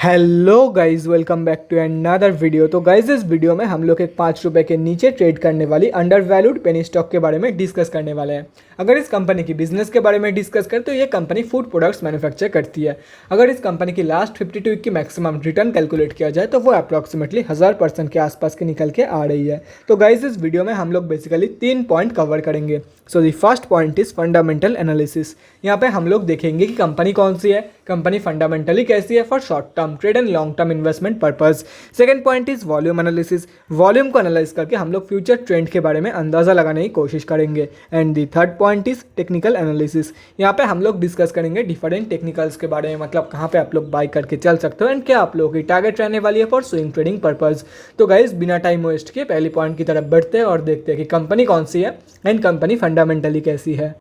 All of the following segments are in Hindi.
Hello guys, welcome back to another video. तो गाइज इस वीडियो में हम लोग एक ₹5 के नीचे ट्रेड करने वाली अंडर वैल्यूड पेनी स्टॉक के बारे में डिस्कस करने वाले हैं। अगर इस कंपनी की बिजनेस के बारे में डिस्कस करें तो ये कंपनी फूड प्रोडक्ट्स मैन्युफैक्चर करती है। अगर इस कंपनी की लास्ट 52 वीक की मैक्सिमम रिटर्न कैलकुलेट किया जाए तो वो अप्रॉक्सीमेटली 1000% के आसपास की निकल के आ रही है। तो गाइज इस वीडियो में हम लोग बेसिकली 3 पॉइंट कवर करेंगे। So the first point is fundamental analysis. यहाँ पे हम लोग देखेंगे कि कंपनी कौन सी है, कंपनी फंडामेंटली कैसी है for short term trade and long term investment purpose. Second point is volume analysis. Volume को एनालाइज करके हम लोग फ्यूचर ट्रेंड के बारे में अंदाजा लगाने की कोशिश करेंगे। And the third point is technical analysis. यहाँ पे हम लोग डिस्कस करेंगे डिफरेंट टेक्निकल्स के बारे में, मतलब कहाँ पे आप लोग बाई करके चल सकते हो एंड क्या आप लोगों की टारगेट रहने वाली है फॉर स्विंग ट्रेडिंग पर्पस। तो गाइज बिना टाइम वेस्ट किए पहली पॉइंट की तरफ बढ़ते हैं और देखते हैं कि कंपनी कौन सी है एंड कंपनी फंडामेंटली कैसी है।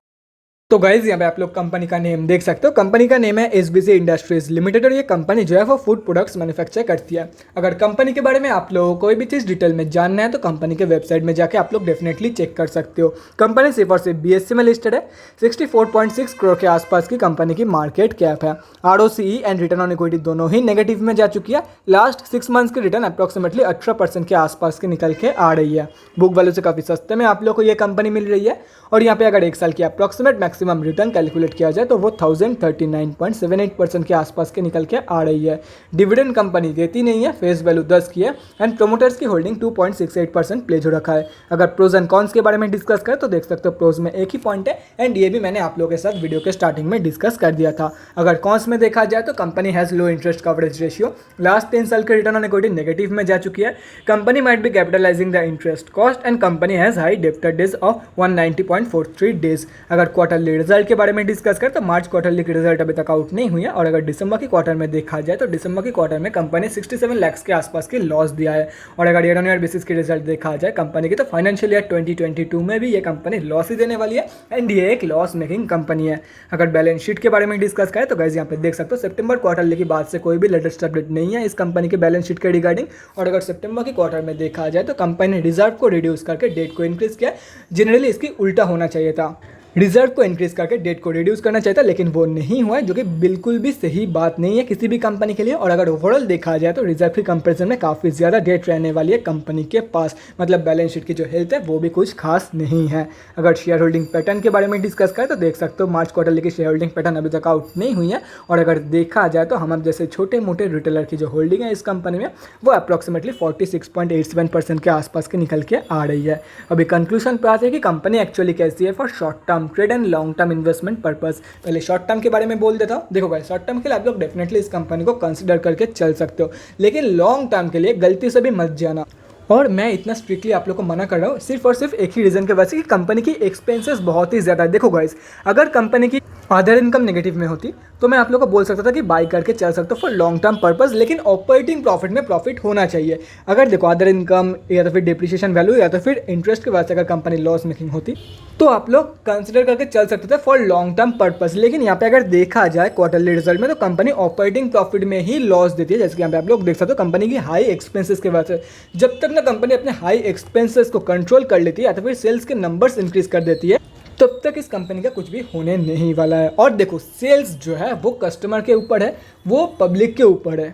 तो गाइज यहाँ पे आप लोग कंपनी का नेम देख सकते हो। कंपनी का नेम है एसबीसी इंडस्ट्रीज लिमिटेड और ये कंपनी जो है वो फूड प्रोडक्ट्स मैन्युफैक्चर करती है। अगर कंपनी के बारे में आप लोगों को कोई भी चीज़ डिटेल में जानना है तो कंपनी के वेबसाइट में जाके आप लोग डेफिनेटली चेक कर सकते हो। कंपनी सिर्फ और सिर्फ बीएससी में लिस्टेड है। 64.6 करोड़ के आसपास की कंपनी की मार्केट कैप है। ROCE and return on equity दोनों ही नेगेटिव में जा चुकी है। लास्ट 6 मंथ्स की रिटर्न अप्रॉक्सीमेटली 18% के आसपास की निकल के आ रही है। बुक वैल्यू से काफ़ी सस्ते में आप लोग को ये कंपनी मिल रही है। और यहाँ पे अगर एक साल की अप्रॉक्सीमेट मैक्सिमम रिटर्न कैलकुलेट किया जाए तो वो 1039.78% के आसपास के निकल के आ रही है। डिविडेंड कंपनी देती नहीं है, फेस वैल्यू 10 की है एंड प्रोमोटर्स की होल्डिंग 2.68% प्लेज हो रखा है। अगर प्रोज एंड कॉन्स के बारे में डिस्कस करें तो देख सकते हो प्रोज में एक ही पॉइंट है एंड ये भी मैंने आप लोगों के साथ वीडियो के स्टार्टिंग में डिस्कस कर दिया था। अगर कॉन्स में देखा जाए तो company has low interest coverage ratio. Last 3 साल के रिटर्न ऑन इक्विटी नेगेटिव में जा चुकी है। Company might be capitalising the interest cost and company has high debtor days of 190.43 days. अगर क्वार्टरली रिजल्ट के बारे में डिस्कस करें तो मार्च क्वार्टरली की रिजल्ट अभी तक आउट नहीं हुई है और अगर दिसंबर की क्वार्टर में देखा जाए तो दिसंबर की क्वार्टर में कंपनी 67 लाख के आसपास की लॉस दिया है। और अगर ईयर ऑन ईयर बेसिस की रिजल्ट देखा जाए कंपनी की तो फाइनेंशियल ईयर 2022 में भी ये कंपनी लॉस ही देने वाली है एंड ये एक लॉस मेकिंग कंपनी है। अगर बैलेंस शीट के बारे में डिस्कस करें तो गाइस यहाँ पे देख सकते हो सितंबर क्वार्टरली की बात से कोई भी लेटेस्ट अपडेट नहीं है इस कंपनी के बैलेंस शीट के रिगार्डिंग। और अगर सितंबर की क्वार्टर में देखा जाए तो कंपनी ने रिजर्व को रिड्यूस करके डेट को इंक्रीज किया। जनरली इसकी उल्टा होना चाहिए था, रिजर्व को इंक्रीज करके डेट को रिड्यूस करना चाहिए था, लेकिन वो नहीं हुआ है जो कि बिल्कुल भी सही बात नहीं है किसी भी कंपनी के लिए। और अगर ओवरऑल देखा जाए तो रिजर्व की कंपैरिजन में काफ़ी ज़्यादा डेट रहने वाली है कंपनी के पास, मतलब बैलेंस शीट की जो हेल्थ है वो भी कुछ खास नहीं है। अगर शेयर होल्डिंग पैटर्न के बारे में डिस्कस करें तो देख सकते हो मार्च क्वार्टर की शेयर होल्डिंग पैटर्न अभी तक आउट नहीं हुई है। और अगर देखा जाए तो हम जैसे छोटे मोटे रिटेलर की जो होल्डिंग है इस कंपनी में वो अप्रॉक्सीमेटली 46.87% के आसपास की निकल के आ रही है। अभी कंक्लूजन पे आते हैं कि कंपनी एक्चुअली कैसी है for short term trade and long term investment purpose. पहले शॉर्ट टर्म के बारे में बोल देता हूँ। देखो गाइस, शॉर्ट टर्म के लिए आप लोग डेफिनेटली इस कंपनी को कंसीडर करके चल सकते हो, लेकिन लॉन्ग टर्म के लिए गलती से भी मत जाना। और मैं इतना स्ट्रिक्टली आप लोग को मना कर रहा हूँ सिर्फ और सिर्फ एक ही रीज़न के वजह से कि कंपनी की एक्सपेंसेस बहुत ही ज़्यादा है। देखो गाइस, अगर कंपनी की अदर इनकम नेगेटिव में होती तो मैं आप लोग को बोल सकता था कि बाई करके चल सकते हो फॉर लॉन्ग टर्म पर्पस, लेकिन ऑपरेटिंग प्रॉफिट में प्रॉफिट होना चाहिए। अगर देखो अदर इनकम या तो फिर डिप्रिशिएशन वैल्यू या तो फिर इंटरेस्ट की वजह से अगर कंपनी लॉस मेकिंग होती तो आप लोग कंसिडर करके चल सकते थे फॉर लॉन्ग टर्म पर्पस। लेकिन यहाँ पे अगर देखा जाए क्वार्टरली रिजल्ट में तो कंपनी ऑपरेटिंग प्रॉफिट में ही लॉस देती है। जैसे कि यहाँ पे आप लोग देख सकते हो कंपनी की हाई एक्सपेंसेस के वजह से। जब तक ना कंपनी अपने हाई एक्सपेंसेस को कंट्रोल कर लेती है या तो फिर सेल्स के नंबर्स इंक्रीज कर देती है तब तक इस कंपनी का कुछ भी होने नहीं वाला है। और देखो सेल्स जो है वो कस्टमर के ऊपर है, वो पब्लिक के ऊपर है।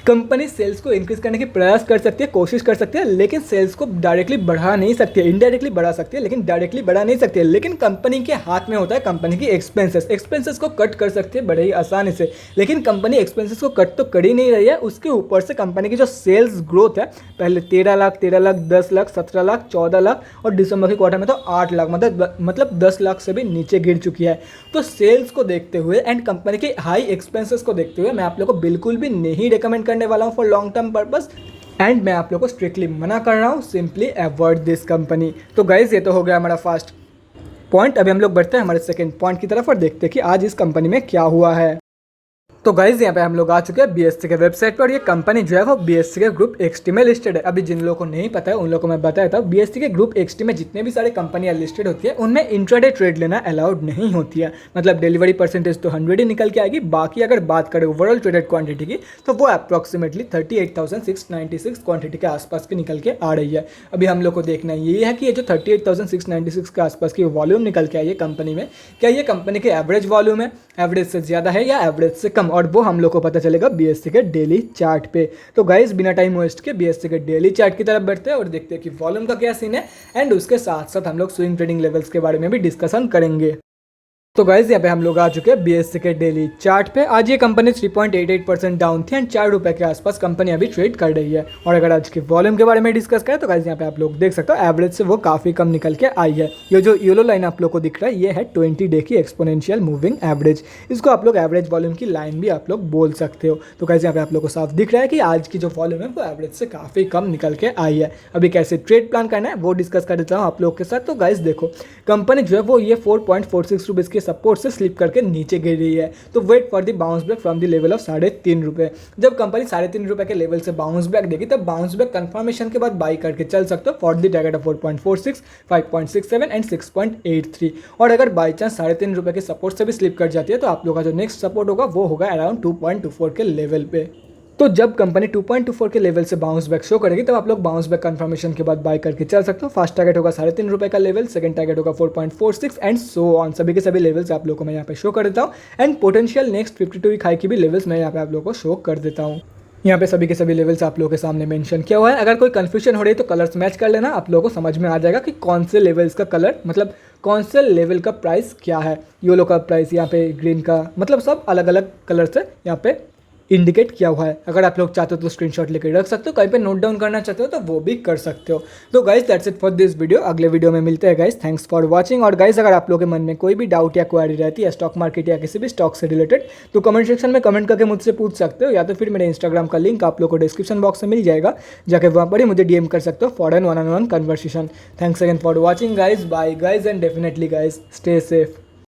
कंपनी सेल्स को इंक्रीज करने की प्रयास कर सकती है, कोशिश कर सकती है, लेकिन सेल्स को डायरेक्टली बढ़ा नहीं सकती है। इनडायरेक्टली बढ़ा सकती है लेकिन डायरेक्टली बढ़ा नहीं सकती है। लेकिन कंपनी के हाथ में होता है कंपनी की एक्सपेंसेस को कट कर सकती है बड़े ही आसानी से। लेकिन कंपनी एक्सपेंसेस को कट तो कर ही नहीं रही है, उसके ऊपर से कंपनी की जो सेल्स ग्रोथ है पहले 13 लाख, 10 लाख, 17 लाख, 14 लाख और दिसंबर के क्वार्टर में तो 8 लाख, मतलब 10 लाख से भी नीचे गिर चुकी है। तो सेल्स को देखते हुए एंड कंपनी के हाई एक्सपेंसेस को देखते हुए मैं आप लोग को बिल्कुल भी नहीं रिकमेंड करने वाला हूँ for long term purpose and मैं आप लोग को स्ट्रिक्टली मना कर रहा हूँ, सिंपली अवॉइड दिस कंपनी। तो गाइज ये तो हो गया हमारा फर्स्ट पॉइंट। अभी हम लोग बढ़ते हैं हमारे सेकंड पॉइंट की तरफ और देखते हैं कि आज इस कंपनी में क्या हुआ है। तो गाइज यहाँ पे हम लोग आ चुके हैं बीएससी के वेबसाइट पर और ये कंपनी जो है वो बीएससी के ग्रुप एक्सटी में लिस्टेड है। अभी जिन लोगों को नहीं पता है उन लोगों को मैं बताया था, बीएससी के ग्रुप एक्सटी में जितने भी सारे कंपनियां लिस्टेड होती है उनमें इंट्राडे ट्रेड लेना अलाउड नहीं होती है। मतलब डिलीवरी परसेंटेज तो 100 ही निकल के आएगी। बाकी अगर बात करें ओवरऑल ट्रेडेड क्वांटिटी की तो वो अप्रॉक्सीमेटली 38,696 क्वांटिटी के आसपास की निकल के आ रही है। अभी हम लोग को देखना ये है कि ये जो 38,696 के आसपास की वॉल्यूम निकल के आई है कंपनी में, क्या ये कंपनी के एवरेज वॉल्यूम है, एवरेज से ज़्यादा है या एवरेज से कम। और वो हम लोग को पता चलेगा BSC के डेली चार्ट पे। तो गाइस बिना टाइम वेस्ट के BSC के डेली चार्ट की तरफ बढ़ते हैं और देखते हैं कि वॉल्यूम का क्या सीन है, एंड उसके साथ साथ हम लोग स्विंग ट्रेडिंग लेवल्स के बारे में भी डिस्कशन करेंगे। तो गाइज यहाँ पे हम लोग आ चुके हैं BSC के डेली चार्ट पे। आज ये कंपनी 3.88% डाउन थी एंड 4 रुपये के आसपास कंपनी अभी ट्रेड कर रही है। और अगर आज के वॉल्यूम के बारे में डिस्कस करें तो गाइज यहाँ पे आप लोग देख सकते हो एवरेज से वो काफ़ी कम निकल के आई है। ये जो येलो लाइन आप लोग को दिख रहा है ये है 20 डे की एक्सपोनेंशियल मूविंग एवरेज। इसको आप लोग एवरेज वॉल्यूम की लाइन भी आप लोग बोल सकते हो। तो गाइज यहाँ पे आप लोग को साफ दिख रहा है कि आज की जो वॉल्यूम है वो एवरेज से काफ़ी कम निकल के आई है। अभी कैसे ट्रेड प्लान करना है वो डिस्कस कर देता हूँ आप लोग के साथ। तो गाइज देखो कंपनी जो है वो ये 4.46 रुपीज़ के सपोर्ट से स्लिप करके नीचे गिर रही है। तो wait for the bounce back from the level of 3.5 रुपये। जब कंपनी 3.5 रुपये के लेवल से बाउंस बैक देगी तब बाउंस बैक कंफर्मेशन के बाद बाई करके चल सकते हो for the target of 4.46, 5.67 and 6.83। और अगर बाई चांस 3.5 रुपये के सपोर्ट से भी स्लिप कर जाती है तो आप लोगों का जो नेक्स्ट सपोर्ट होगा वो होगा अराउंड 2.24 के लेवल पे। तो जब कंपनी 2.24 के लेवल से बाउंस बैक शो करेगी तब आप लोग बाउंस बैक कंफर्मेशन के बाद बाय करके चल सकते हो। फर्स्ट टारगेट होगा 3.5 रुपये का लेवल, सेकंड टारगेट होगा 4.46 एंड सो ऑन। सभी के सभी लेवल्स आप लोगों को मैं यहाँ पे शो कर देता हूँ and potential next 52 week high की भी लेवल्स मैं यहाँ पे आप लोगों को शो कर देता हूँ। यहाँ पे सभी के सभी लेवल्स आप लोगों के सामने मेंशन किया हुआ है। अगर कोई कंफ्यूजन हो रही है तो कलर्स मैच कर लेना, आप लोगों को समझ में आ जाएगा कि कौन से लेवल्स का कलर मतलब कौन से लेवल का प्राइस क्या है। येलो का प्राइस यहाँ पे, ग्रीन का, मतलब सब अलग अलग कलर से यहाँ पे इंडिकेट किया हुआ है। अगर आप लोग चाहते हो तो स्क्रीनशॉट लेकर रख सकते हो, कहीं पे नोट डाउन करना चाहते हो तो वो भी कर सकते हो। तो guys that's it for this video. अगले वीडियो में मिलते हैं गाइस। Thanks for watching. और गाइस अगर आप लोगों के मन में कोई भी डाउट या क्वेरी रहती है स्टॉक मार्केट या किसी भी स्टॉक से रिलेटेड तो कमेंट सेक्शन में कमेंट करके मुझसे पूछ सकते हो, या तो फिर मेरे इंस्टाग्राम का लिंक आप लोग को डिस्क्रिप्शन बॉक्स में मिल जाएगा, जाकर वहाँ पर ही मुझे DM कर सकते हो for an 1-on-1 conversation. Thanks again for watching guys. Bye guys and definitely guys stay safe.